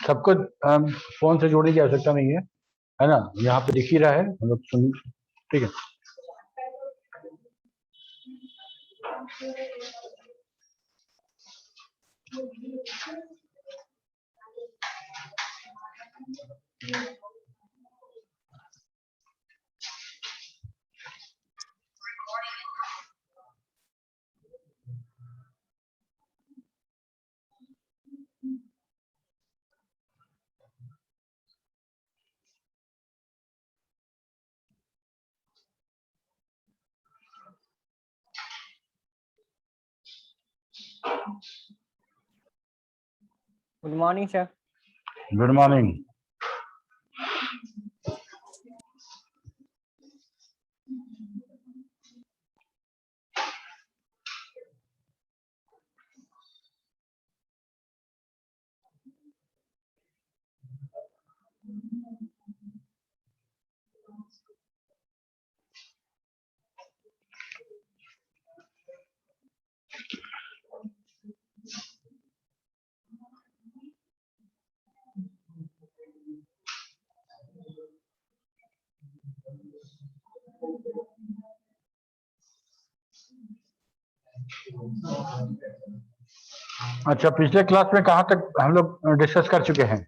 सबको फोन से जोड़ने की आवश्यकता नहीं है ना? यहाँ पे दिख ही रहा है, हम लोग सुन, ठीक है। Good morning, sir. Good morning. अच्छा, पिछले क्लास में कहाँ तक हम लोग डिस्कस कर चुके हैं?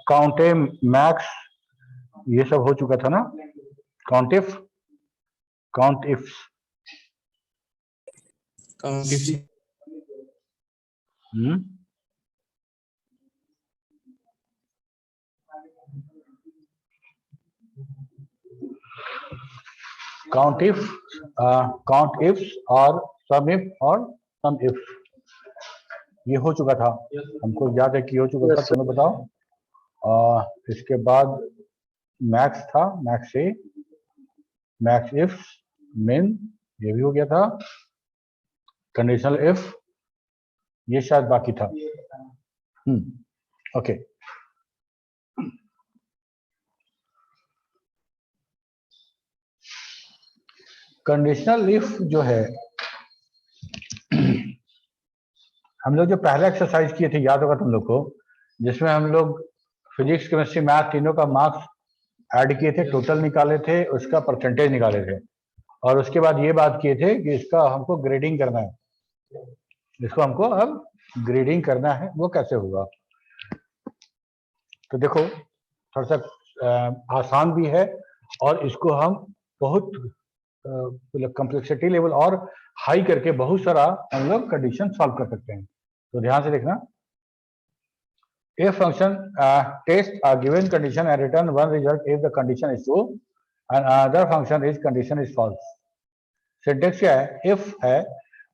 काउंटे मैक्स ये सब हो चुका था ना? Count if, count if, count if, count if और सम इफ और सम इफ, ये हो चुका था, हमको याद है कि हो चुका था। तुम्हें बताओ। इसके बाद मैक्स था, मैक्स ए, मैक्स इफ, मिन, ये भी हो गया था। कंडीशनल इफ, ये शायद बाकी था। ओके। कंडीशनल इफ जो है, हम लोग जो पहला एक्सरसाइज किए थे, याद होगा तुम लोग को, जिसमें हम लोग फिजिक्स, केमिस्ट्री, मैथ तीनों का मार्क्स ऐड किए थे, टोटल निकाले थे, उसका परसेंटेज निकाले थे, और उसके बाद ये बात किए थे कि इसका हमको ग्रेडिंग करना है, इसको हमको अब ग्रेडिंग करना है। वो कैसे होगा? तो देखो, थोड़ा सा आसान भी है, और इसको हम बहुत कॉम्प्लेक्सिटी लेवल और हाई करके बहुत सारा हम लोग कंडीशन सॉल्व कर सकते हैं। तो ध्यान से देखना। If function test a given condition and return one result if the condition is true and another function is condition is false. Syntax क्या है? if है,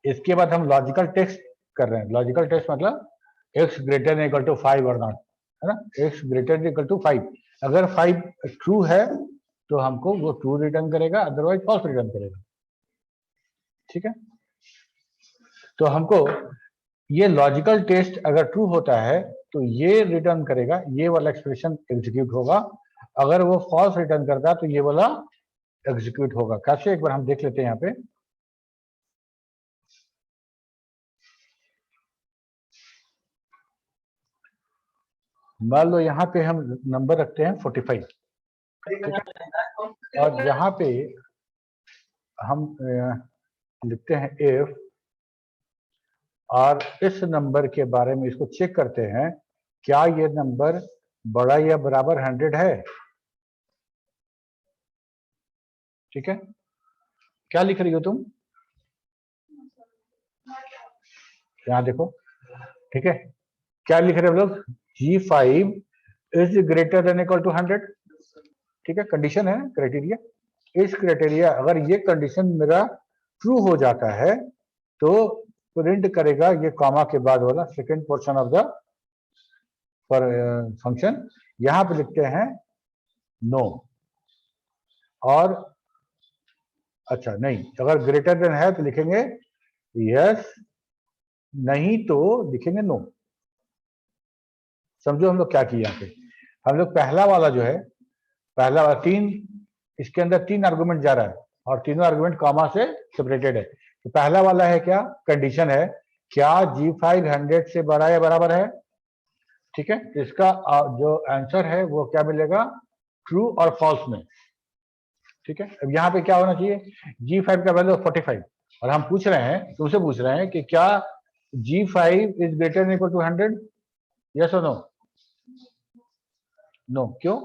इसके बाद हम लॉजिकल टेस्ट कर रहे हैं। लॉजिकल टेस्ट मतलब x greater than equal to 5 और नॉट, है ना? x greater than equal to 5, अगर 5 ट्रू है तो हमको वो ट्रू रिटर्न करेगा, अदरवाइज फॉल्स रिटर्न करेगा। ठीक है, तो हमको ये लॉजिकल टेस्ट अगर ट्रू होता है तो ये रिटर्न करेगा, ये वाला एक्सप्रेशन एग्जीक्यूट होगा। अगर वो फॉल्स रिटर्न करता है तो ये वाला एग्जीक्यूट होगा। कैसे, एक बार हम देख लेते हैं यहाँ पे। मान लो यहाँ पे हम नंबर रखते हैं 45, और यहाँ पे हम लिखते हैं इफ, और इस नंबर के बारे में इसको चेक करते हैं, क्या ये नंबर बड़ा या बराबर 100 है? ठीक है, क्या लिख रही हो तुम? यहाँ देखो, ठीक है, क्या लिख रहे हो लोग? G5 is greater than equal to 100। ठीक है, कंडीशन है, क्राइटेरिया। इस क्राइटेरिया, अगर ये कंडीशन मेरा ट्रू हो जाता है तो प्रिंट करेगा ये कॉमा के बाद वाला second portion of the function. यहां पे लिखते हैं नो, और अच्छा नहीं, अगर ग्रेटर देन है तो लिखेंगे यस नहीं तो लिखेंगे नो। समझो हम लोग क्या किए यहाँ पे। हम लोग पहला वाला जो है, पहला वाला तीन, इसके अंदर तीन आर्गुमेंट जा रहा है और तीनों आर्गुमेंट कॉमा से सेपरेटेड है। तो पहला वाला है क्या, कंडीशन है, क्या G5 100 से बड़ा या बराबर है। ठीक है, तो इसका जो आंसर है वो क्या मिलेगा, ट्रू और फॉल्स में। ठीक है, अब यहाँ पे क्या होना चाहिए, G5 का वैल्यू 45 और हम पूछ रहे हैं, तुमसे पूछ रहे हैं कि क्या G5 is greater than equal to 100, yes और नो। नो, क्यों,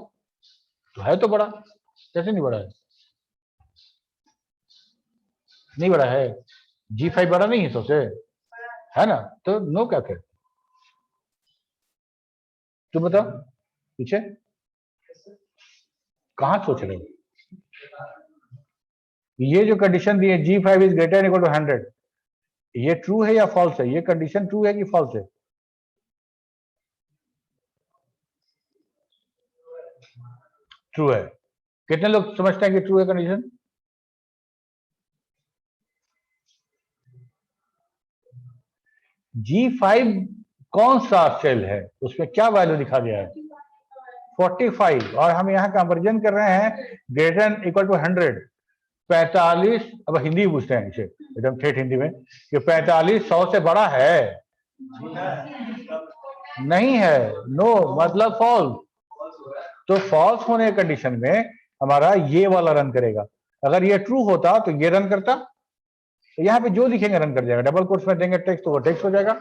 तो है तो बड़ा, कैसे नहीं बड़ा है, नहीं बड़ा है, G5 बड़ा नहीं है सबसे, है ना, तो नो क्या फिर, तुम बताओ पीछे कहां सोच रहे हो। ये जो कंडीशन दी है G5 is greater equal to 100, ये ट्रू है या फॉल्स है, ये कंडीशन ट्रू है कि फॉल्स है। ट्रू है। कितने लोग समझते हैं कि ट्रू है कंडीशन। G5 कौन सा सेल है, उसमें क्या वैल्यू दिखा गया है, 45, और हम यहाँ कंपेरिजन कर रहे हैं ग्रेटर इक्वल टू 100, 45। अब हिंदी पूछते हैं इसे एकदम ठेठ हिंदी में कि 45 100 से बड़ा है, नहीं है, नो मतलब फॉल्स। तो फॉल्स होने की कंडीशन में हमारा ये वाला रन करेगा। अगर ये ट्रू होता तो ये रन करता, तो यहाँ पे जो लिखेंगे रन कर जाएगा, डबल कोट्स में देंगे टेक्स्ट तो वो टेक्स्ट हो जाएगा।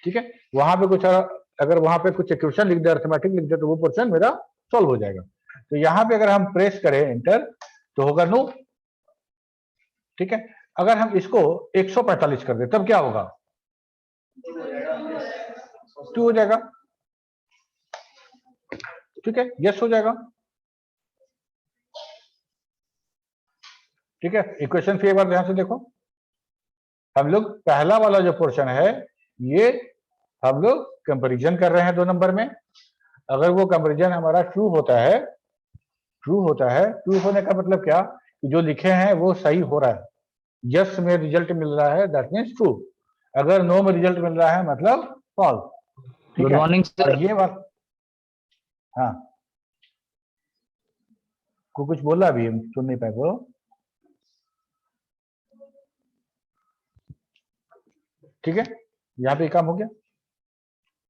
ठीक है, वहां पे कुछ, अगर वहां पे कुछ इक्वेशन लिख दे, अर्थमेटिक लिख दे, तो वो पोर्शन मेरा सॉल्व हो जाएगा। तो यहाँ पे अगर हम प्रेस करें एंटर तो होगा नो। ठीक है, अगर हम इसको 145 कर दे तब क्या होगा, 2 हो जाएगा। ठीक है, यस हो जाएगा। ठीक है, इक्वेशन फिर एक बार ध्यान से देखो, हम लोग पहला वाला जो पोर्शन है ये हम लोग कंपैरिजन कर रहे हैं 2 नंबर में। अगर वो कंपैरिजन हमारा ट्रू होता है, ट्रू होता है, ट्रू होने का मतलब क्या कि जो लिखे हैं वो सही हो रहा है, यस में रिजल्ट मिल रहा है दैट मीन्स ट्रू, अगर नो में रिजल्ट मिल रहा है मतलब फॉल्स। ठीक गुड है, मॉर्निंग सर। और ये बात, हाँ को कुछ बोला अभी हम सुन नहीं पाए, बोलो। ठीक है, यहाँ पे काम हो गया।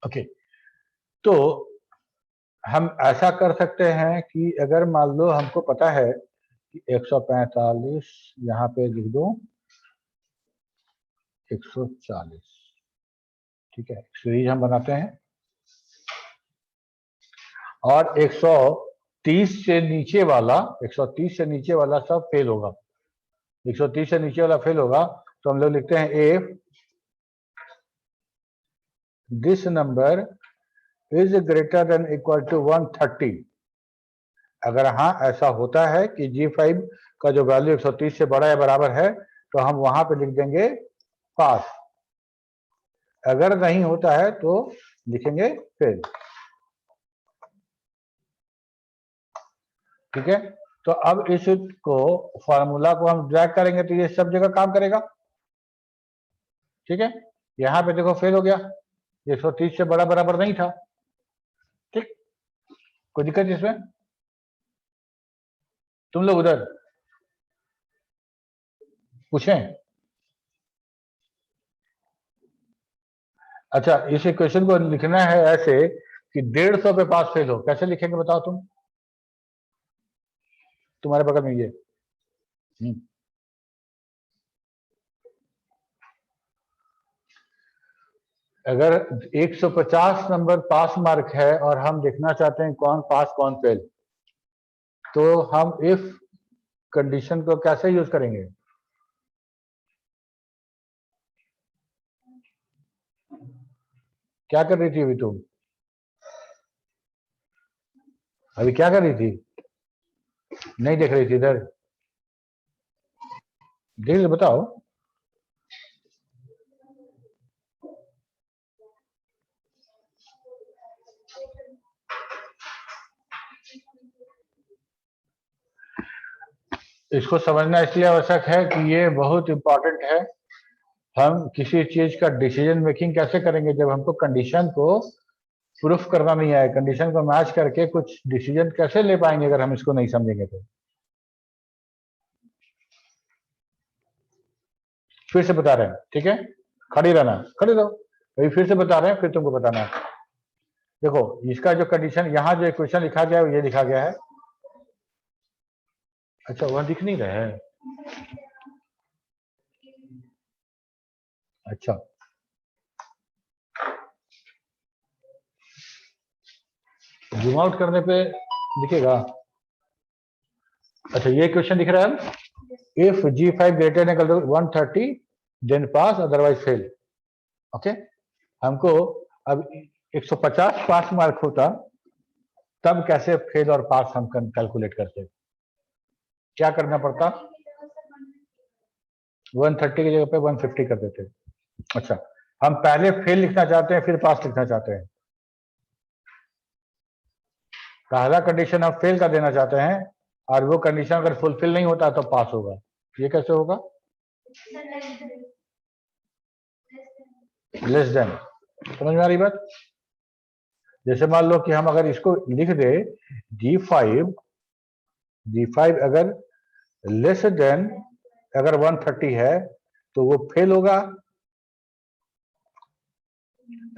ओके, तो हम ऐसा कर सकते हैं कि अगर मान लो हमको पता है कि 145, यहाँ पे लिख दो 140। ठीक है, सीरीज हम बनाते हैं और 130 से नीचे वाला, 130 से नीचे वाला सब फेल होगा। 130 से नीचे वाला फेल होगा तो हम लोग लिखते हैं if this number is greater than equal to 130। अगर हाँ ऐसा होता है कि G5 का जो वैल्यू 130 से बड़ा या बराबर है तो हम वहां पे लिख देंगे पास, अगर नहीं होता है तो लिखेंगे फेल। ठीक है, तो अब इसको फॉर्मूला को हम ड्रैग करेंगे तो ये सब जगह काम करेगा। ठीक है, यहाँ पे देखो फेल हो गया, 130 से बड़ा बराबर नहीं था। ठीक, कोई दिक्कत इसमें, तुम लोग उधर पूछें। अच्छा, इस इक्वेशन को लिखना है ऐसे कि 150 पे पास फेल हो, कैसे लिखेंगे बताओ तुम, तुम्हारे बगल में ये अगर 150 नंबर पास मार्क है और हम देखना चाहते हैं कौन पास कौन फेल, तो हम इफ कंडीशन को कैसे यूज करेंगे, क्या कर रही थी अभी तुम, अभी क्या कर रही थी, नहीं देख रही थी इधर, देख बताओ। इसको समझना इसलिए आवश्यक है कि ये बहुत इंपॉर्टेंट है हम किसी चीज का डिसीजन मेकिंग कैसे करेंगे जब हमको कंडीशन को प्रूफ करना नहीं आए, कंडीशन को मैच करके कुछ डिसीजन कैसे ले पाएंगे अगर हम इसको नहीं समझेंगे तो। फिर से बता रहे हैं, ठीक है, खड़ी रहना, खड़े रहो, अभी फिर से बता रहे हैं, फिर तुमको बताना है। देखो इसका जो कंडीशन यहाँ जो इक्वेशन लिखा गया है ये लिखा गया है, अच्छा वह दिख नहीं रहा है, अच्छा जूम आउट करने पे दिखेगा। अच्छा ये क्वेश्चन दिख रहा है, if G5 greater than equal to 130 then pass otherwise fail. Okay, हमको अब 150 पास मार्क होता तब कैसे फेल और पास हम कैलकुलेट करते, क्या करना पड़ता, 130 की जगह पे 150 कर देते। अच्छा हम पहले फेल लिखना चाहते हैं फिर पास लिखना चाहते हैं, पहला कंडीशन हम फेल का देना चाहते हैं और वो कंडीशन अगर फुलफिल नहीं होता तो पास होगा, ये कैसे होगा, लेस देन, समझ में आ रही बात। जैसे मान लो कि हम अगर इसको लिख दे G5 अगर लेस देन अगर 130 है तो वो फेल होगा,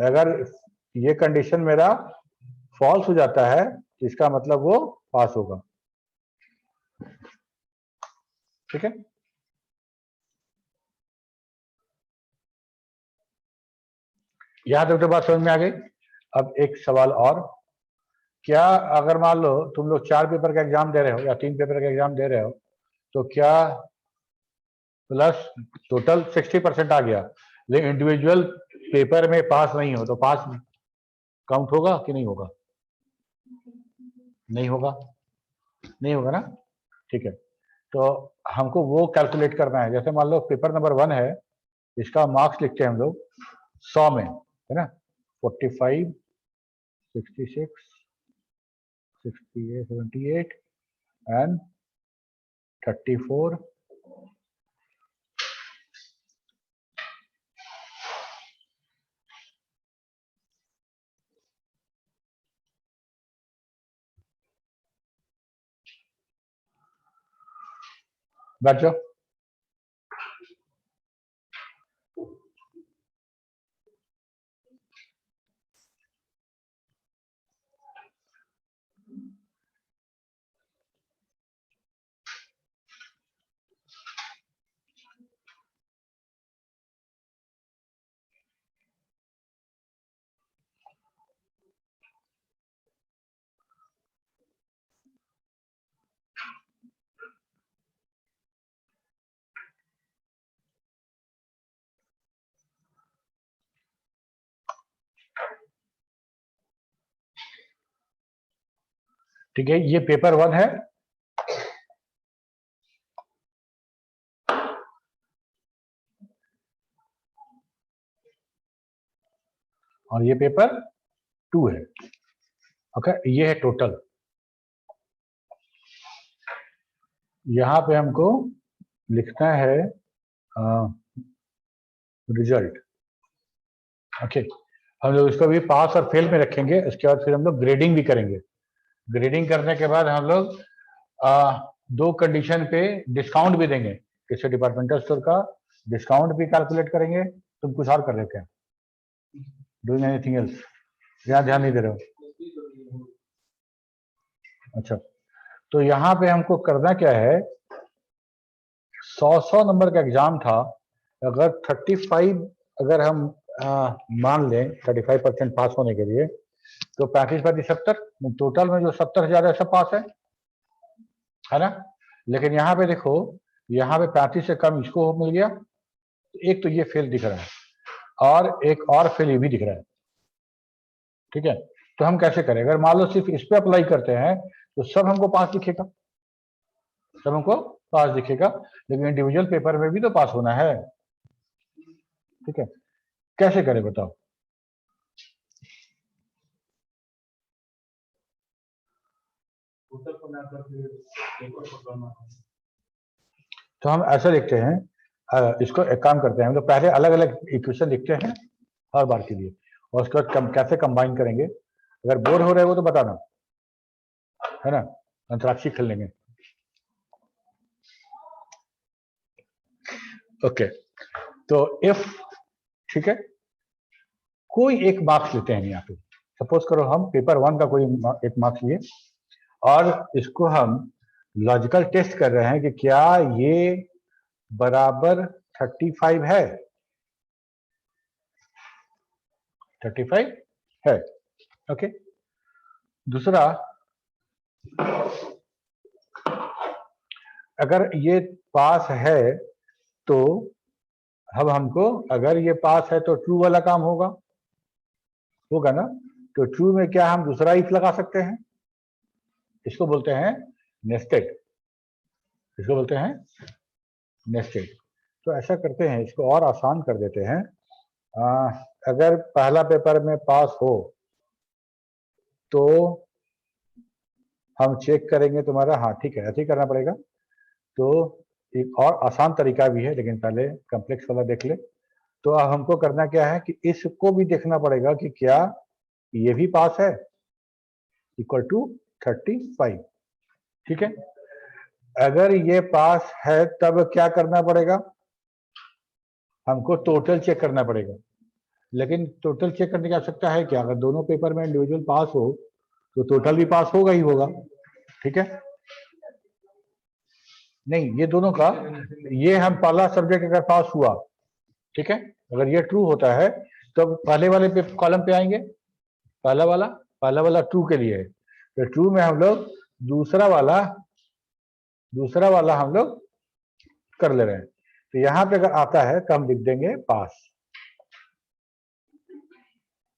अगर ये कंडीशन मेरा फॉल्स हो जाता है तो इसका मतलब वो पास होगा, ठीक है। यहां तक तो बात समझ में आ गई। अब एक सवाल और, क्या अगर मान लो तुम लोग 4 पेपर का एग्जाम दे रहे हो या 3 पेपर का एग्जाम दे रहे हो तो क्या प्लस टोटल 60% आ गया लेकिन इंडिविजुअल पेपर में पास नहीं हो तो पास काउंट होगा कि नहीं होगा, नहीं होगा, नहीं होगा ना, ठीक है। तो हमको वो कैलकुलेट करना है, जैसे मान लो पेपर नंबर 1 है, इसका मार्क्स लिखते हैं हम लोग 100 में, है ना, 45, 66, 68, 78 एंड 34, बैठ जाओ। ठीक है, ये पेपर 1 है, और ये पेपर 2 है, ओके, ये है टोटल। यहाँ पे हमको लिखना है रिजल्ट, ओके। हम लोग इसको भी पास और फेल में रखेंगे, इसके बाद फिर हम लोग ग्रेडिंग भी करेंगे। ग्रेडिंग करने के बाद हम लोग 2 कंडीशन पे डिस्काउंट भी देंगे, किसी डिपार्टमेंटल स्टोर का डिस्काउंट भी कैलकुलेट करेंगे। तुम कुछ और कर रहे हो क्या, डूइंग एनीथिंग एल्स, यहाँ ध्यान नहीं दे रहे हो, अच्छा। तो यहाँ पे हमको करना क्या है, 100 नंबर का एग्जाम था, अगर 35 अगर हम मान लें 35% पास होने के लिए तो 35/70 टोटल में जो 70,000 है सब पास है ना। लेकिन यहाँ पे देखो, यहाँ पे 35 से कम इसको मिल गया, एक तो ये फेल दिख रहा है और एक और फेल ये भी दिख रहा है, ठीक है। तो हम कैसे करें, अगर मान लो सिर्फ इस पे अप्लाई करते हैं तो सब हमको पास दिखेगा, सब हमको पास दिखेगा, लेकिन इंडिविजुअल पेपर में भी तो पास होना है, ठीक है। कैसे करें बताओ, तो हम ऐसा लिखते हैं, इसको एक काम करते हैं हम लोग, पहले अलग अलग इक्वेशन लिखते हैं हर बार के लिए, और उसके बाद कैसे कंबाइन करेंगे। अगर बोर हो रहे हो तो बताना, है ना, अंतराक्षी खेल लेंगे। ओके, तो इफ, ठीक है, कोई एक मार्क्स लेते हैं यहाँ पे, सपोज करो हम पेपर 1 का कोई एक मार्क्स लिए, और इसको हम लॉजिकल टेस्ट कर रहे हैं कि क्या ये बराबर 35 है, 35 है। ओके, दूसरा, अगर ये पास है तो अब हमको, अगर ये पास है तो ट्रू वाला काम होगा ना, तो ट्रू में क्या हम दूसरा इफ लगा सकते हैं, इसको बोलते हैं नेस्टेड, इसको बोलते हैं नेस्टेड। तो ऐसा करते हैं, इसको और आसान कर देते हैं। अगर पहला पेपर में पास हो तो हम चेक करेंगे तुम्हारा, हाँ ठीक है, ऐसे ही करना पड़ेगा। तो एक और आसान तरीका भी है, लेकिन पहले कॉम्प्लेक्स वाला देख ले। तो अब हमको करना क्या है कि इसको भी देखना पड़ेगा कि क्या ये भी पास है, इक्वल टू 35, ठीक है। अगर ये पास है तब क्या करना पड़ेगा, हमको टोटल चेक करना पड़ेगा। लेकिन टोटल चेक करने की आवश्यकता है क्या, अगर दोनों पेपर में इंडिविजुअल पास हो तो टोटल भी पास होगा ही होगा, ठीक है। नहीं, ये दोनों का, ये हम पहला सब्जेक्ट अगर पास हुआ, ठीक है, अगर ये ट्रू होता है तो पहले वाले पे कॉलम पे आएंगे, पहला वाला ट्रू के लिए है, तो ट्रू में हम लोग दूसरा वाला हम लोग कर ले रहे हैं। तो यहां पे अगर आता है तो हम लिख देंगे पास।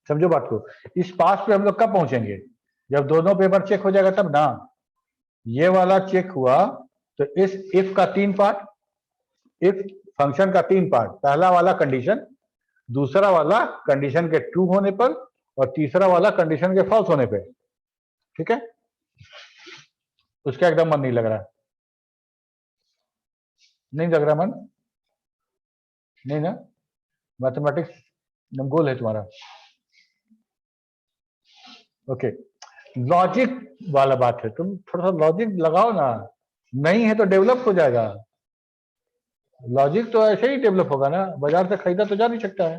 समझो बात को, इस पास पे हम लोग कब पहुंचेंगे, जब दोनों पेपर चेक हो जाएगा तब ना। ये वाला चेक हुआ तो इस इफ का 3 पार्ट, इफ फंक्शन का 3 पार्ट, पहला वाला कंडीशन, दूसरा वाला कंडीशन के ट्रू होने पर, और तीसरा वाला कंडीशन के फॉल्स होने पे, ठीक है। उसका एकदम मन नहीं लग रहा, नहीं लग रहा मन, नहीं ना, मैथमेटिक्स गोल है तुम्हारा। ओके, लॉजिक वाला बात है, तुम थोड़ा सा लॉजिक लगाओ ना, नहीं है तो डेवलप हो जाएगा। लॉजिक तो ऐसे ही डेवलप होगा ना, बाजार से खरीदा तो जा नहीं सकता है।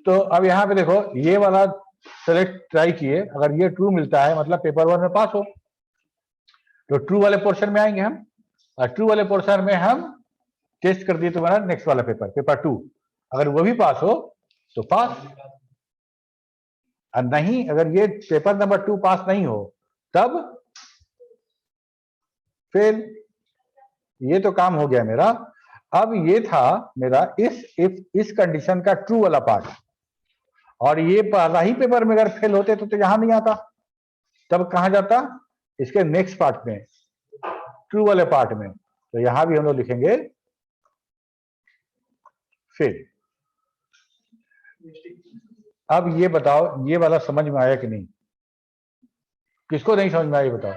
तो अब यहाँ पे देखो, ये वाला सेलेक्ट ट्राई किए, अगर ये ट्रू मिलता है मतलब पेपर 1 में पास हो, तो ट्रू वाले पोर्शन में आएंगे हम, और ट्रू वाले पोर्शन में हम टेस्ट कर दिए तुम्हारा नेक्स्ट वाला पेपर 2, अगर वो भी पास हो तो पास, और नहीं, अगर ये पेपर नंबर 2 पास नहीं हो तब फेल। ये तो काम हो गया मेरा। अब ये था मेरा इस कंडीशन का ट्रू वाला पार्ट, और ये पहला ही पेपर में अगर फेल होते तो यहां नहीं आता, तब कहां जाता, इसके नेक्स्ट पार्ट में, ट्रू वाले पार्ट में। तो यहां भी हम लोग लिखेंगे फेल। अब ये बताओ, ये वाला समझ में आया कि नहीं, किसको नहीं समझ में आया ये बताओ।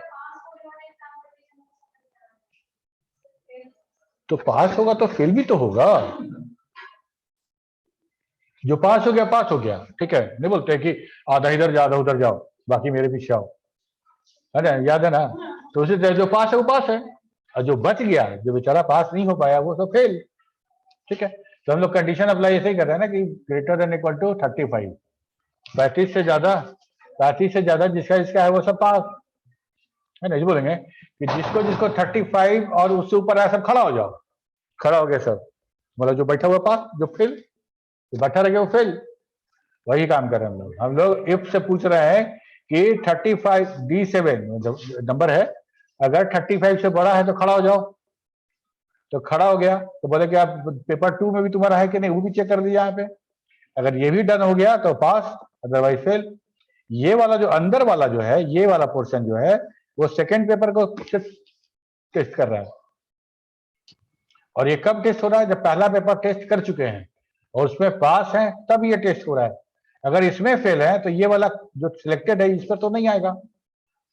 तो पास होगा तो फेल भी तो होगा, जो पास हो गया, ठीक है, नहीं बोलते कि आधा इधर जाओ आधा उधर जाओ, बाकी मेरे पीछे आओ, है ना, याद है ना। तो उसी तरह जो पास है वो पास है, और जो बच गया, जो बेचारा पास नहीं हो पाया, वो सब फेल, ठीक है। तो हम लोग कंडीशन अप्लाई ऐसे ही कर रहे हैं ना कि ग्रेटर देन इक्वल टू 35, 35 से ज्यादा जिसका जिसका है वो सब पास, है ना। बोलेंगे कि जिसको जिसको 35 और उससे ऊपर आया सब खड़ा हो जाओ, खड़ा हो गया सब, मतलब जो बैठा हुआ पास, जो फेल, जो बैठा रह गया वो फेल। वही काम कर रहे हैं हम लोग इफ से पूछ रहे हैं कि 35 D7 नंबर है, अगर 35 से बड़ा है तो खड़ा हो जाओ, तो खड़ा हो गया, तो बोले कि आप पेपर 2 में भी तुम्हारा है कि नहीं, वो भी चेक कर दिया यहाँ पे, अगर ये भी डन हो गया तो पास, अदरवाइज फेल। ये वाला जो अंदर वाला जो है, ये वाला पोर्शन जो है, वो सेकेंड पेपर को टेस्ट कर रहा है, और ये कब टेस्ट हो रहा है, जब पहला पेपर टेस्ट कर चुके हैं और उसमें पास हैं तब ये टेस्ट हो रहा है। अगर इसमें फेल है तो ये वाला जो सिलेक्टेड है इस पर तो नहीं आएगा,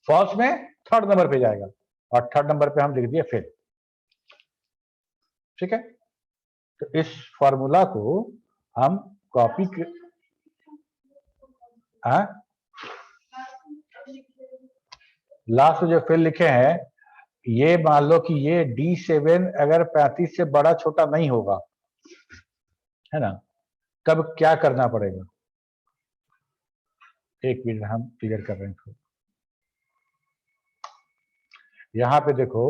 फॉल्स में थर्ड नंबर पे जाएगा, और थर्ड नंबर पे हम लिख दिए फेल। ठीक है, तो इस फॉर्मूला को हम कॉपी लास्ट जो फेल लिखे हैं, ये मान लो कि ये D7 अगर 35 से बड़ा छोटा नहीं होगा, है ना, तब क्या करना पड़ेगा? एक मिनट हम क्लियर कर रहे हैं। यहां पे देखो,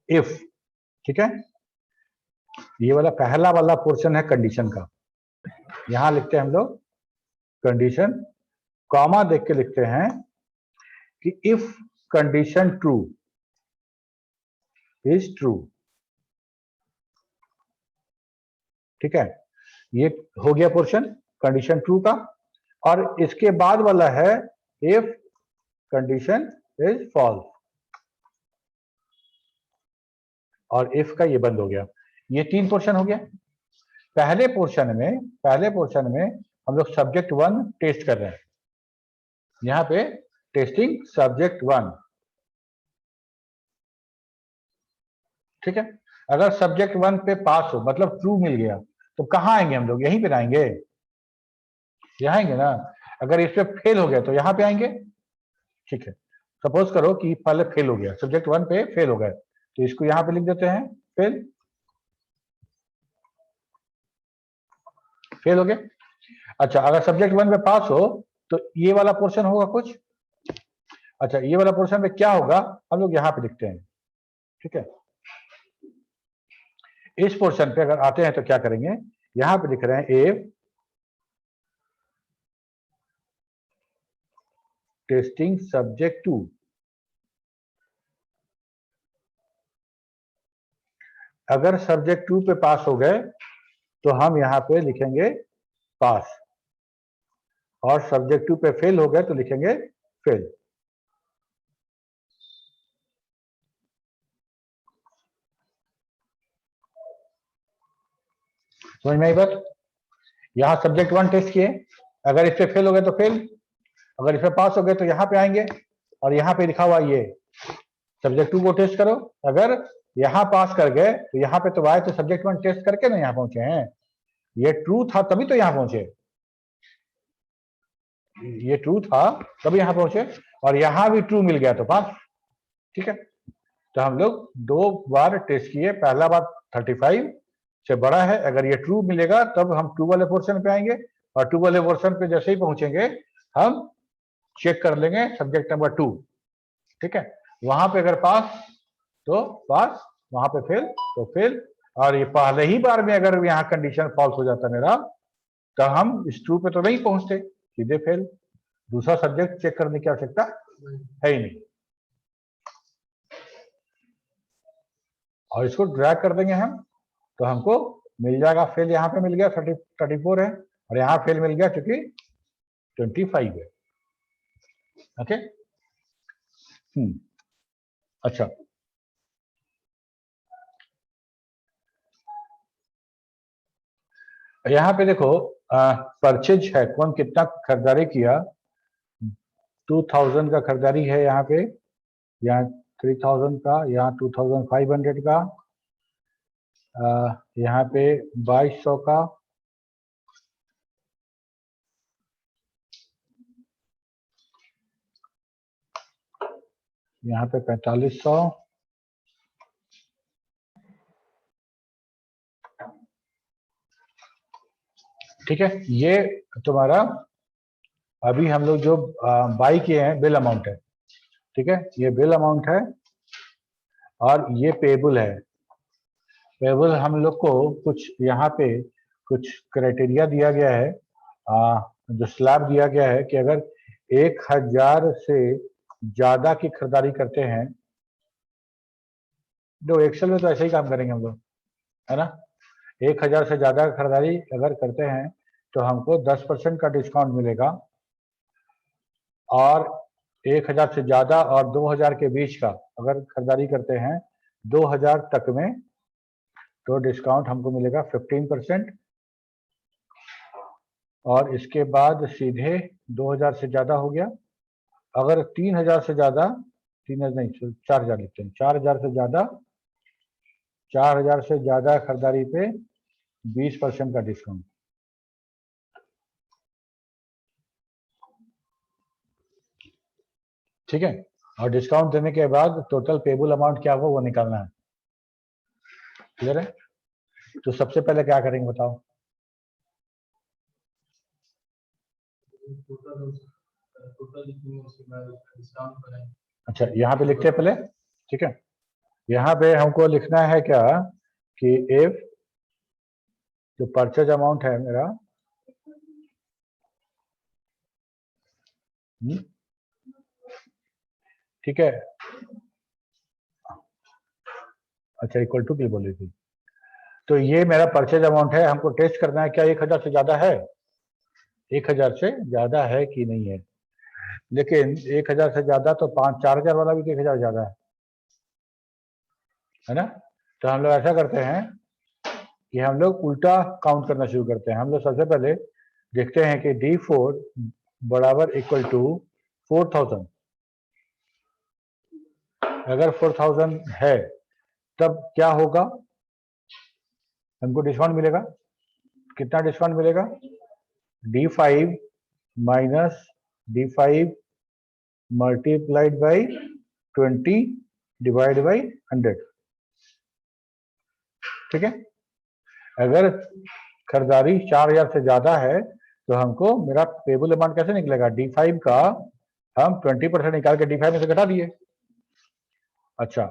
इफ, ठीक है, ये वाला पहला वाला पोर्शन है कंडीशन का, यहां लिखते हैं हम लोग कंडीशन, कॉमा देख के लिखते हैं कि if condition true is true. ठीक है, ये हो गया पोर्शन कंडीशन ट्रू का, और इसके बाद वाला है इफ कंडीशन इज फॉल्स, और इफ का ये बंद हो गया। ये 3 पोर्शन हो गया। पहले पोर्शन में हम लोग सब्जेक्ट 1 टेस्ट कर रहे हैं, यहां पे टेस्टिंग सब्जेक्ट 1। ठीक है, अगर सब्जेक्ट 1 पे पास हो, मतलब ट्रू मिल गया, तो कहां आएंगे हम लोग? यहीं पे आएंगे, यहां आएंगे ना। अगर इस पे फेल हो गया तो यहां पे आएंगे। ठीक है, सपोज करो कि पहले फेल हो गया, सब्जेक्ट 1 पे फेल हो गए, तो इसको यहां पे लिख देते हैं फेल, फेल हो गया। अच्छा, अगर सब्जेक्ट 1 पे पास हो तो ये वाला पोर्शन होगा कुछ। अच्छा, ये वाला पोर्शन में क्या होगा हम लोग यहां पे लिखते हैं। ठीक है, इस पोर्शन पे अगर आते हैं तो क्या करेंगे, यहां पे लिख रहे हैं इफ टेस्टिंग सब्जेक्ट 2, अगर सब्जेक्ट 2 पे पास हो गए तो हम यहां पे लिखेंगे पास, और सब्जेक्ट 2 पे फेल हो गए तो लिखेंगे फेल। समझ में आई बात? यहां सब्जेक्ट 1 टेस्ट किए, अगर इस पे फेल हो गए तो फेल, अगर इस पे पास हो गए तो यहां पे आएंगे, और यहां पे लिखा हुआ ये सब्जेक्ट 2 को टेस्ट करो, अगर यहां पास कर गए तो यहां पे तो आए, तो सब्जेक्ट 1 टेस्ट करके ना यहां पहुंचे हैं, ये ट्रू था तभी तो यहां पहुंचे, ये ट्रू था तभी यहां पहुंचे, और यहां भी ट्रू मिल गया तो पास। ठीक है, तो हम लोग 2 बार टेस्ट किए, पहला बार 35 से बड़ा है, अगर ये ट्रू मिलेगा तब हम ट्रू वाले पोर्शन पे आएंगे, और ट्रू वाले पोर्शन पे जैसे ही पहुंचेंगे हम चेक कर लेंगे सब्जेक्ट नंबर 2। ठीक है, वहां पे अगर पास तो पास, वहां पे फेल तो फेल, और ये पहले ही बार में अगर यहाँ कंडीशन फॉल्स हो जाता मेरा, तो हम इस ट्रू पे तो नहीं पहुंचते, सीधे फेल, दूसरा सब्जेक्ट चेक करने की आवश्यकता है ही नहीं। और इसको ड्रैग कर देंगे हम, तो हमको मिल जाएगा फेल, यहाँ पे मिल गया 34 है, और यहाँ फेल मिल गया क्योंकि 25 है। ओके, अच्छा, यहाँ पे देखो परचेज है, कौन कितना खरीदारी किया, 2000 का खरीदारी है यहाँ पे, यहाँ 3000 का, यहाँ 2500 का, यहाँ पे 2200 का, यहाँ पे 4500, ठीक है, ये तुम्हारा अभी हम लोग जो बाई किए हैं बिल अमाउंट है। ठीक है, ये बिल अमाउंट है, और ये पेबल है। पेबल हम लोग को कुछ यहाँ पे कुछ क्राइटेरिया दिया गया है, जो स्लैब दिया गया है कि अगर 1000 से ज्यादा की खरीदारी करते हैं, जो एक्सेल में तो ऐसे ही काम करेंगे हम लोग, है ना, 1000 से ज्यादा खरीदारी अगर करते हैं तो हमको 10% का डिस्काउंट मिलेगा, और 1000 से ज्यादा और 2000 के बीच का अगर खरीदारी करते हैं 2000 तक में, तो डिस्काउंट हमको मिलेगा 15%। और इसके बाद सीधे 2000 से ज्यादा हो गया। अगर 3000 से ज्यादा, 3000 नहीं 4000 लिखते हैं, 4000 से ज्यादा, 4000 से ज्यादा खरीदारी पे 20% का डिस्काउंट। ठीक है, और डिस्काउंट देने के बाद टोटल पेबल अमाउंट क्या होगा वो निकालना है। क्लियर है? तो सबसे पहले क्या करेंगे बताओ? अच्छा, यहाँ पे लिखते हैं पहले। ठीक है, यहाँ पे हमको लिखना है क्या कि इफ जो परचेज अमाउंट है मेरा, ठीक है, अच्छा इक्वल टू की बोली थी, तो ये मेरा परचेज अमाउंट है। हमको टेस्ट करना है क्या 1000 से ज्यादा है, 1000 से ज्यादा है कि नहीं है। लेकिन 1000 से ज्यादा तो 4000 वाला भी 1000 ज्यादा है ना। तो हम लोग ऐसा करते हैं कि हम लोग उल्टा काउंट करना शुरू करते हैं। हम लोग सबसे पहले देखते हैं कि D4 बराबर इक्वल टू 4000। अगर 4000 है तब क्या होगा, हमको डिस्काउंट मिलेगा। कितना डिस्काउंट मिलेगा? D5 minus D5 multiplied by 20 divide by 100। ठीक है, अगर खरीदारी 4000 से ज्यादा है तो हमको मेरा पेबल अमाउंट कैसे निकलेगा? D5 का हम 20% निकाल के D5 में से घटा दिए। अच्छा,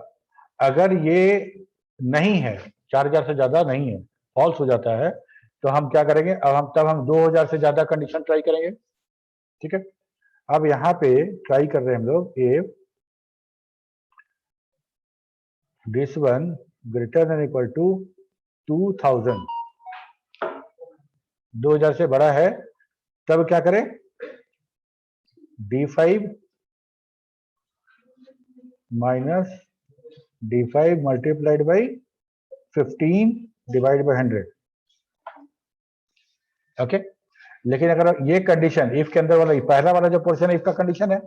अगर ये नहीं है, 4000 से ज्यादा नहीं है, फॉल्स हो जाता है, तो हम क्या करेंगे? अब हम 2000 से ज्यादा कंडीशन ट्राई करेंगे। ठीक है, अब यहाँ पे ट्राई कर रहे हैं हम लोग, if this one greater than equal to 2000, 2000 से बड़ा है, तब क्या करें? D5 minus D5 multiplied by 15 divide by 100। Okay, लेकिन अगर ये कंडीशन इफ के अंदर वाला पहला वाला जो पोर्शन है इफ का कंडीशन है,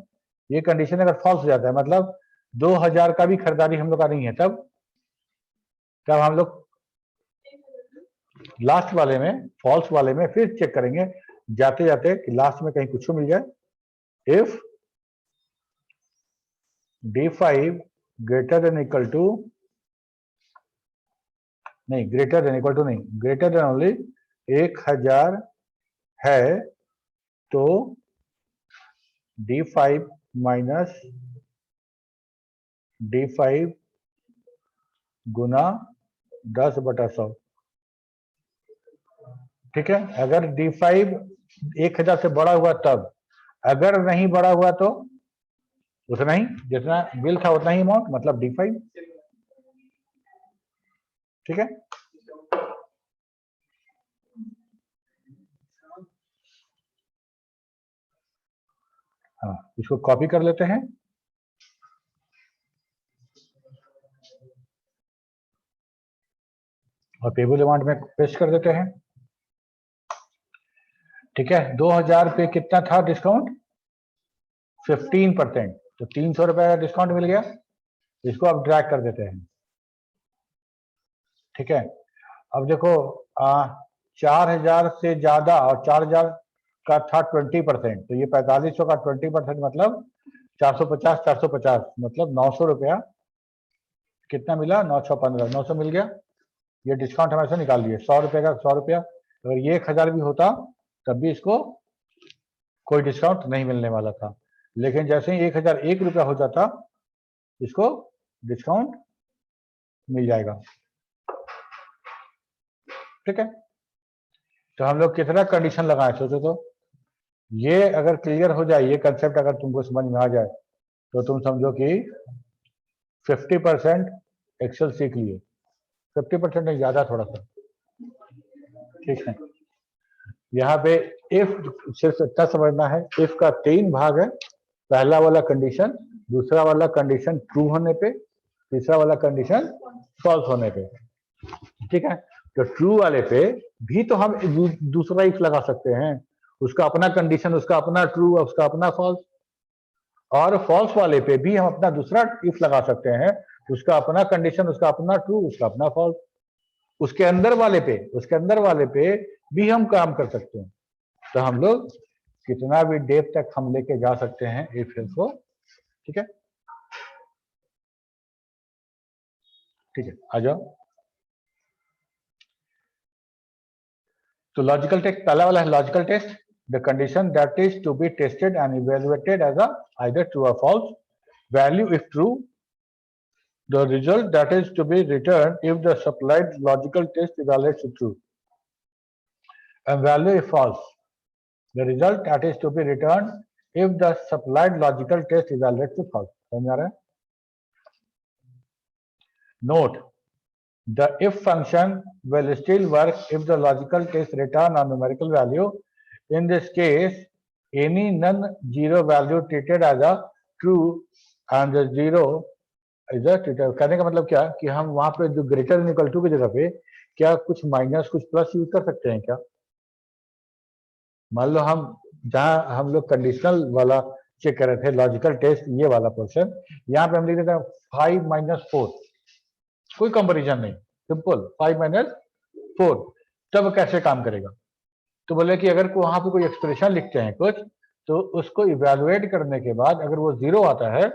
ये कंडीशन अगर फॉल्स हो जाता है, मतलब 2000 का भी खरीदारी हम लोग का नहीं है, तब हम लोग लास्ट वाले में, फॉल्स वाले में फिर चेक करेंगे जाते जाते कि लास्ट में कहीं कुछ मिल जाए। If D5 greater than equal to, नहीं ग्रेटर देन इक्वल टू नहीं, ग्रेटर देन ओनली 1000 है, तो D5 माइनस D5 गुना 10/100। ठीक है, अगर D5 1000 से बड़ा हुआ तब, अगर नहीं बड़ा हुआ तो उतना ही, जितना बिल था उतना ही अमाउंट, मतलब D5। ठीक है, हाँ इसको कॉपी कर लेते हैं और टेबल अमाउंट में पेस्ट कर देते हैं। ठीक है, 2000 पे कितना था डिस्काउंट? 15%, तो 300 रुपए का डिस्काउंट मिल गया। इसको अब ड्रैग कर देते हैं। ठीक है, अब देखो 4000 से ज्यादा और 4000 का था 20%, तो ये 4500 का 20% मतलब 450, 450 मतलब 900 रुपया। कितना मिला? 915, 900 मिल गया। ये डिस्काउंट हमारे से निकाल दिए, 100 रुपये का 100 रुपया। अगर ये 1000 भी होता तब भी इसको कोई डिस्काउंट नहीं मिलने वाला था, लेकिन जैसे ही 1001 रुपया हो जाता इसको डिस्काउंट मिल जाएगा। ठीक है, तो हम लोग कितना कंडीशन लगाए सोचो तो। ये अगर क्लियर हो जाए, ये कंसेप्ट अगर तुमको समझ में आ जाए, तो तुम समझो कि 50% एक्सेल सीख लिए। 50% नहीं, ज्यादा थोड़ा सा। ठीक है, यहाँ पे इफ सिर्फ इतना समझना है, इफ का 3 भाग है, पहला वाला कंडीशन, दूसरा वाला कंडीशन ट्रू होने पे, तीसरा वाला कंडीशन फॉल्स होने पे। ठीक है, तो ट्रू वाले पे भी तो हम दूसरा इफ लगा सकते हैं, उसका अपना कंडीशन, उसका अपना ट्रू, उसका अपना फॉल्स। और फॉल्स वाले पे भी हम अपना दूसरा इफ लगा सकते हैं, उसका अपना कंडीशन, उसका अपना ट्रू, उसका अपना फॉल्स। उसके अंदर वाले पे भी हम काम कर सकते हैं। तो हम लोग कितना भी डेप्थ तक हम लेके जा सकते हैं इफ एल्स को। ठीक है, ठीक है, आ जाओ। तो लॉजिकल टेस्ट, पहला वाला है logical test, the condition that is to be tested and evaluated as either true or false, value if true, the result that is to be returned if the supplied logical test evaluates true, and value if false, the result that is to be returned if the supplied logical test evaluates false. समझ आ रहा है? Note, the if function will still work if the logical test return a numerical value. In this case, any non-zero value treated as a true and the zero कहने का मतलब क्या कि हम वहां पे जो ग्रेटर देन इक्वल टू की जगह पे क्या कुछ माइनस कुछ प्लस यूज कर सकते हैं क्या? मान लो हम जहां हम लोग कंडीशनल वाला चेक कर रहे थे, लॉजिकल टेस्ट ये वाला पोर्शन, यहाँ पे हम लिख देते हैं 5 - 4, कोई कंपेरिजन नहीं, सिंपल 5 - 4, तब कैसे काम करेगा? तो बोले कि अगर वहां पे कोई एक्सप्रेशन लिखते हैं कुछ, तो उसको इवेलुएट करने के बाद अगर वो 0 आता है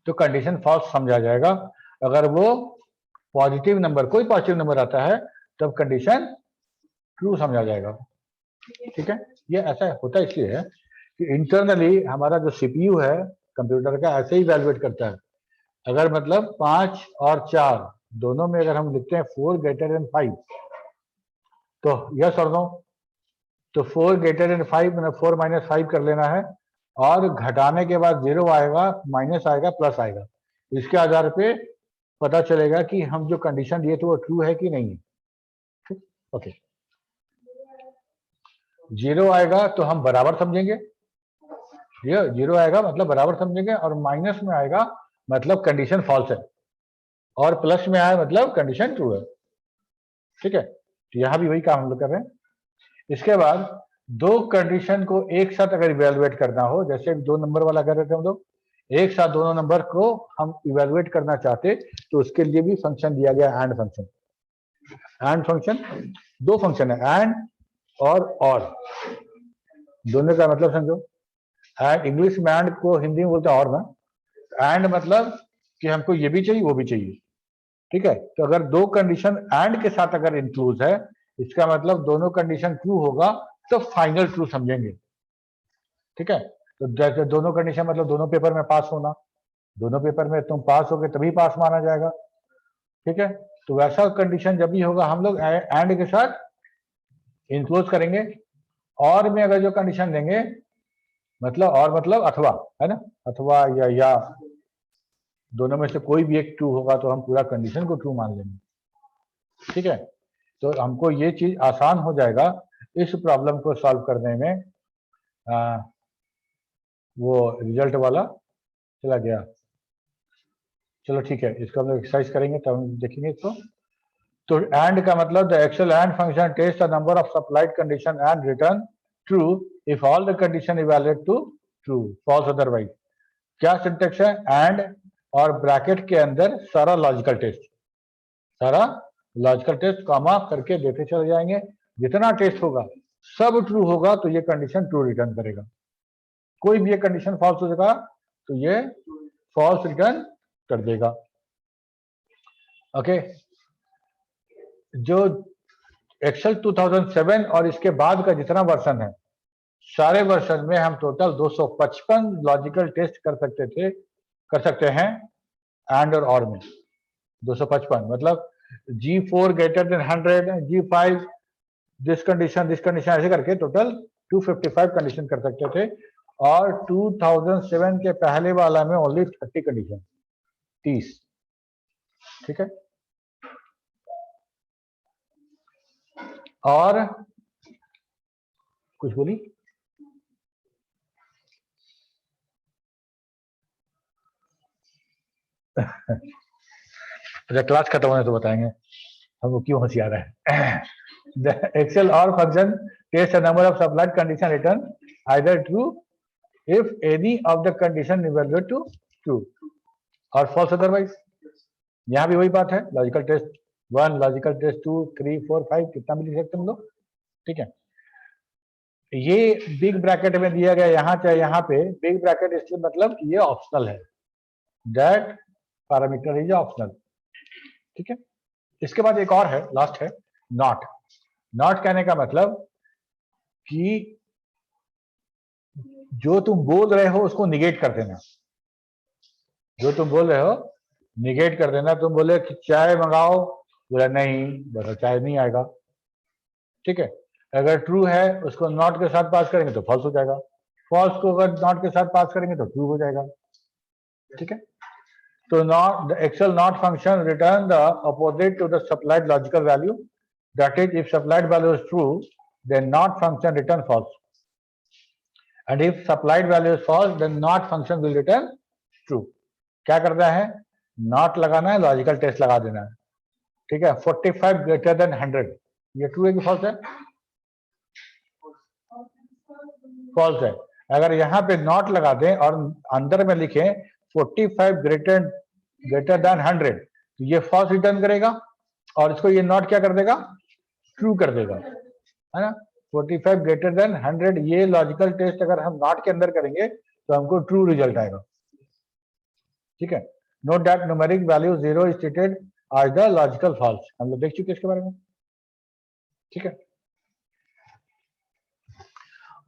तो कंडीशन फॉल्स समझा जाएगा, अगर वो पॉजिटिव नंबर, कोई पॉजिटिव नंबर आता है तब कंडीशन ट्रू समझा जाएगा। ठीक है, ये ऐसा होता इसलिए है कि इंटरनली हमारा जो सीपीयू है कंप्यूटर का ऐसे ही इवेलुएट करता है। अगर मतलब 5 और 4 दोनों में अगर हम लिखते हैं 4 ग्रेटर देन 5, तो यस और नो, तो 4 ग्रेटर देन 5 मतलब 4 - 5 कर लेना है, और घटाने के बाद 0 आएगा, माइनस आएगा, प्लस आएगा, इसके आधार पे पता चलेगा कि हम जो कंडीशन दिए थे वो ट्रू है कि नहीं है। ठीक, ओके। 0 आएगा तो हम बराबर समझेंगे, ये 0 आएगा मतलब बराबर समझेंगे, और माइनस में आएगा मतलब कंडीशन फॉल्स है, और प्लस में आया मतलब कंडीशन ट्रू है। ठीक है, तो यहां भी वही काम हम लोग कर रहे हैं। इसके बाद दो कंडीशन को एक साथ अगर इवेलुएट करना हो, जैसे 2 नंबर वाला कर रहे थे हम लोग, एक साथ दोनों नंबर को हम इवेलुएट करना चाहते तो उसके लिए भी फंक्शन दिया गया एंड फंक्शन। एंड फंक्शन, दो फंक्शन है, एंड और दोनों का मतलब समझो। एंड इंग्लिश में एंड को हिंदी में बोलते हैं और ना, एंड मतलब कि हमको ये भी चाहिए वो भी चाहिए। ठीक है, तो अगर दो कंडीशन एंड के साथ अगर इंक्लूड है, इसका मतलब दोनों कंडीशन ट्रू होगा तो फाइनल ट्रू समझेंगे। ठीक है, तो जैसे दोनों कंडीशन मतलब दोनों पेपर में पास होना, दोनों पेपर में तुम पास हो गए तभी पास माना जाएगा। ठीक है, तो वैसा कंडीशन जब भी होगा हम लोग एंड के साथ इंक्लूड करेंगे। और में अगर जो कंडीशन देंगे, मतलब और मतलब अथवा, है ना, अथवा या दोनों में से कोई भी एक ट्रू होगा तो हम पूरा कंडीशन को ट्रू मान लेंगे। ठीक है, तो हमको ये चीज आसान हो जाएगा इस प्रॉब्लम को सॉल्व करने में। वो रिजल्ट वाला चला गया, चलो ठीक है, इसको हम लोग एक्सरसाइज करेंगे तब हम देखेंगे इसको। तो एंड का मतलब the actual and function test the number of supplied condition and return true if all the condition evaluate to true, false otherwise. क्या सिंटेक्स है? एंड और ब्रैकेट के अंदर सारा लॉजिकल टेस्ट, सारा लॉजिकल टेस्ट कॉमा करके देते चले जाएंगे, जितना टेस्ट होगा सब ट्रू होगा तो ये कंडीशन ट्रू रिटर्न करेगा। कोई भी एक कंडीशन फॉल्स हो जाएगा तो ये फॉल्स रिटर्न कर देगा। ओके, जो एक्सेल 2007 और इसके बाद का जितना वर्जन है, सारे वर्जन में हम टोटल 255 लॉजिकल टेस्ट कर सकते हैं एंड और में। 255 मतलब G4 greater than 100, G5 this condition ऐसे करके टोटल 255 कंडीशन कर सकते थे। और 2007 के पहले वाला में ओनली 30 कंडीशन, 30। ठीक है, और कुछ बोली? जब क्लास खत्म होने तो बताएंगे हमको क्यों होशियार है। The Excel or function takes a number of supplied condition return either true if any of the condition evaluate to true or false otherwise। यहाँ भी वही बात है, लॉजिकल टेस्ट 1, लॉजिकल टेस्ट 2, 3, 4, 5 कितना भी लिख सकते हम लोग, ठीक है। ये बिग ब्रैकेट में दिया गया यहाँ चाहे यहाँ पे बिग ब्रैकेट, इससे मतलब ये ऑप्शनल है, दैट पैरामीटर इज ऑप्शनल, ठीक है। इसके बाद एक और है, लास्ट है नॉट। नॉट कहने का मतलब कि जो तुम बोल रहे हो उसको निगेट कर देना। जो तुम बोल रहे हो निगेट कर देना। तुम बोले कि चाय मंगाओ, बोला नहीं, बोला चाय नहीं आएगा, ठीक है। अगर ट्रू है उसको नॉट के साथ पास करेंगे तो फॉल्स हो जाएगा, फॉल्स को अगर नॉट के साथ पास करेंगे तो ट्रू हो जाएगा, ठीक है। तो not the Excel not function return the opposite to the supplied logical value, that is if supplied value is true then not function return false, and if supplied value is false then not function will return true. क्या करना है, not लगाना है, logical test लगा देना है, ठीक है। 45 ग्रेटर देन 100, ये ट्रू है कि फॉल्स है? फॉल्स है। अगर यहाँ पे नॉट लगा दें और अंदर में लिखें 45 ग्रेटर देन 100, तो ये फॉल्स रिटर्न करेगा और इसको ये नॉट क्या कर देगा, ट्रू कर देगा, है ना। 45 ग्रेटर देन 100, ये लॉजिकल टेस्ट अगर हम नॉट के अंदर करेंगे तो हमको ट्रू रिजल्ट आएगा, ठीक है। Note that numeric value 0 is treated as the logical false, हम लोग देख चुके इसके बारे में, ठीक है।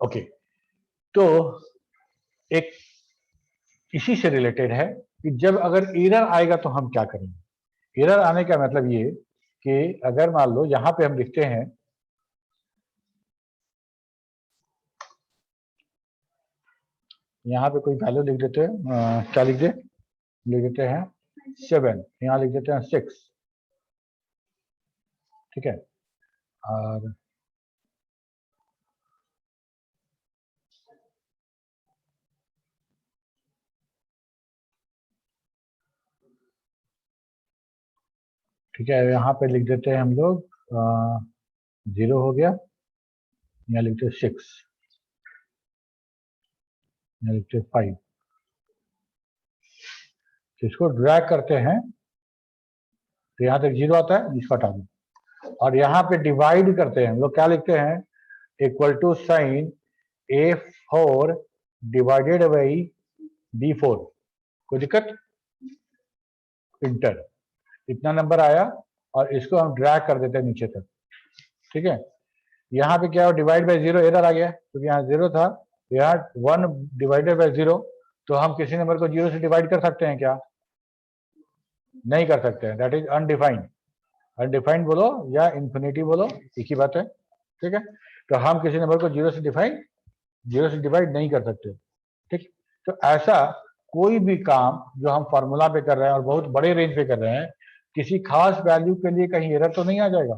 ओके, तो एक इसी से रिलेटेड है कि जब अगर एरर आएगा तो हम क्या करेंगे। एरर आने का मतलब ये कि अगर मान लो यहां पे हम लिखते हैं, यहाँ पे कोई वैल्यू लिख देते हैं, क्या लिख देते हैं 7, यहाँ लिख देते हैं 6, ठीक है। और ठीक है, यहाँ पे लिख देते हैं हम लोग 0 हो गया, यहाँ लिखते हैं 6, यहाँ लिखते हैं 5, इसको ड्रैग करते हैं तो यहाँ तक 0 आता है, इसको हटा दो और यहाँ पे डिवाइड करते हैं हम लोग, क्या लिखते हैं equal to sign A4 divided by D4, कोई दिक्कत, इंटर, इतना नंबर आया और इसको हम ड्रैग कर देते हैं नीचे तक, ठीक है। यहाँ पे क्या हो, डिवाइड बाई 0 एरर आ गया क्योंकि यहाँ 0 था, यहाँ 1 डिवाइडेड बाई 0, तो हम किसी नंबर को 0 से डिवाइड कर सकते हैं क्या, नहीं कर सकते हैं, दैट इज अनडिफाइंड। अनडिफाइंड बोलो या इन्फिनिटी बोलो, एक ही बात है, ठीक है। तो हम किसी नंबर को 0 से डिवाइड नहीं कर सकते, ठीक। तो ऐसा कोई भी काम जो हम फॉर्मूला पे कर रहे हैं और बहुत बड़े रेंज पे कर रहे हैं, किसी खास वैल्यू के लिए कहीं एरर तो नहीं आ जाएगा।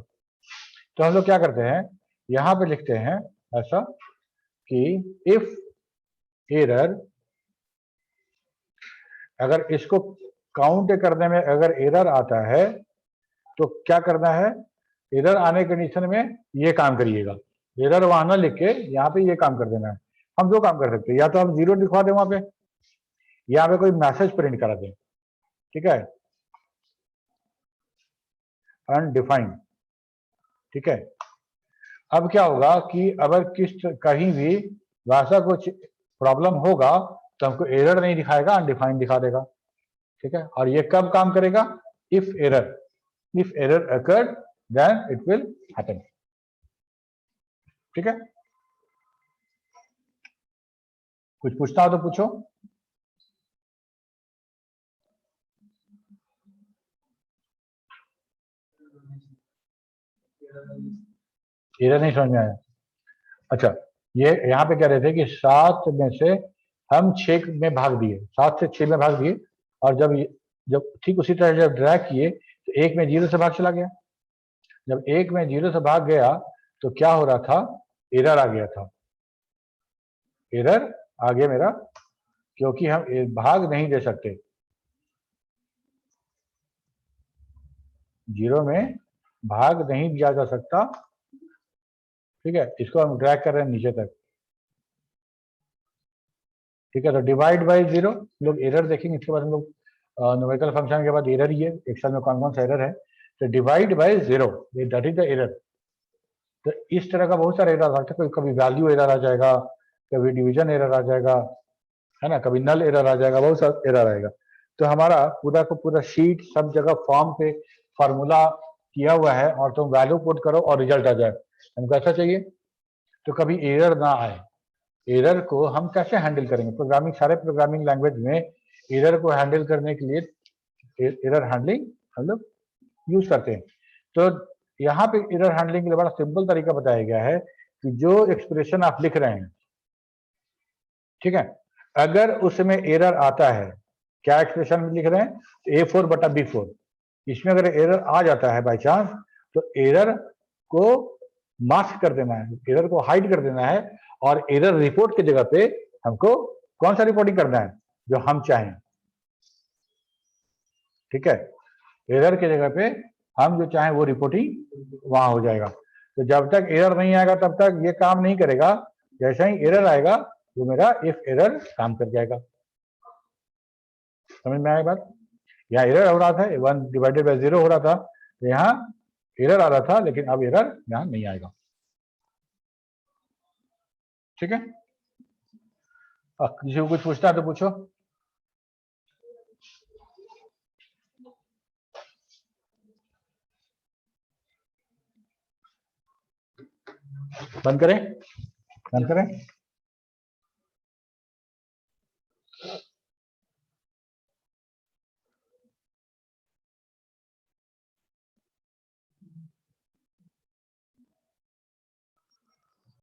तो हम लोग क्या करते हैं, यहाँ पे लिखते हैं ऐसा कि इफ एरर, अगर इसको काउंट करने में अगर एरर आता है तो क्या करना है, एरर आने कंडीशन में ये काम करिएगा, एरर वहां ना लिख के यहाँ पे ये काम कर देना है। हम दो काम कर सकते हैं, या तो हम 0 लिखवा दें वहां पे, यहाँ पे कोई मैसेज प्रिंट करा दें, ठीक है, अनडिफाइंड, ठीक है। अब क्या होगा कि अगर कहीं भी वैसा कुछ प्रॉब्लम होगा तो हमको एरर नहीं दिखाएगा, अनडिफाइंड दिखा देगा, ठीक है। और ये कब काम करेगा, if error occurred then it will happen, ठीक है। कुछ पूछना हो तो पूछो। एरर नहीं समझ में आया, अच्छा। ये यहाँ पे कह रहे थे कि 7 में से हम 6 में भाग दिए, 7 से 6 में भाग दिए, और जब ठीक उसी तरह जब ड्रैग किए तो 1 में 0 से भाग चला गया। जब 1 में 0 से भाग गया तो क्या हो रहा था, एरर आ गया था, एरर आ गया मेरा, क्योंकि हम भाग नहीं दे सकते, 0 में भाग नहीं दिया जा सकता, ठीक है। इसको हम ड्रैग कर रहे हैं नीचे तक, ठीक है। तो डिवाइड बाय 0, लोग एरर देखेंगे, इसके बाद हम लोग न्यूमेरिकल फंक्शन के बाद एरर ही है, एक्सेल में कौन कौन सा एरर है। तो divide by 0, that is the error. तो इस तरह का बहुत सारा एरर आ सकता है, कभी वैल्यू एरर आ जाएगा, कभी डिवीजन एरर आ जाएगा, है ना, कभी नल एरर आ जाएगा, बहुत सारा एरर आएगा। तो हमारा पूरा को पूरा शीट सब जगह फॉर्म पे फार्मूला किया हुआ है, और तुम वैल्यू पुट करो और रिजल्ट आ जाए, हमको ऐसा चाहिए। तो कभी एरर ना आए, एरर को हम कैसे हैंडल करेंगे? प्रोग्रामिंग, सारे प्रोग्रामिंग लैंग्वेज में एरर को हैंडल करने के लिए एरर हैंडलिंग हम लोग यूज करते हैं। तो यहाँ पे एरर हैंडलिंग के लिए बड़ा सिंपल तरीका बताया गया है कि जो एक्सप्रेशन आप लिख रहे हैं, ठीक है, अगर उसमें एरर आता है, क्या एक्सप्रेशन में लिख रहे हैं, A4 बटा B4, इसमें अगर एरर आ जाता है बाई चांस, तो एरर को मास्क कर देना है, एरर को हाइड कर देना है, और एरर रिपोर्ट की जगह पे हमको कौन सा रिपोर्टिंग करना है, जो हम चाहें, ठीक है। एरर की जगह पे हम जो चाहें वो रिपोर्टिंग वहां हो जाएगा। तो जब तक एरर नहीं आएगा तब तक ये काम नहीं करेगा, जैसे ही एरर आएगा वो मेरा इफ एरर काम कर जाएगा। समझ में आया बात? यहाँ एरर हो रहा था, 1 डिवाइडेड बाय 0 हो रहा था, तो यहाँ एरर आ रहा था, लेकिन अब एरर यहाँ नहीं आएगा, ठीक है। किसी को कुछ पूछना है तो पूछो। बंद करें, बंद करें।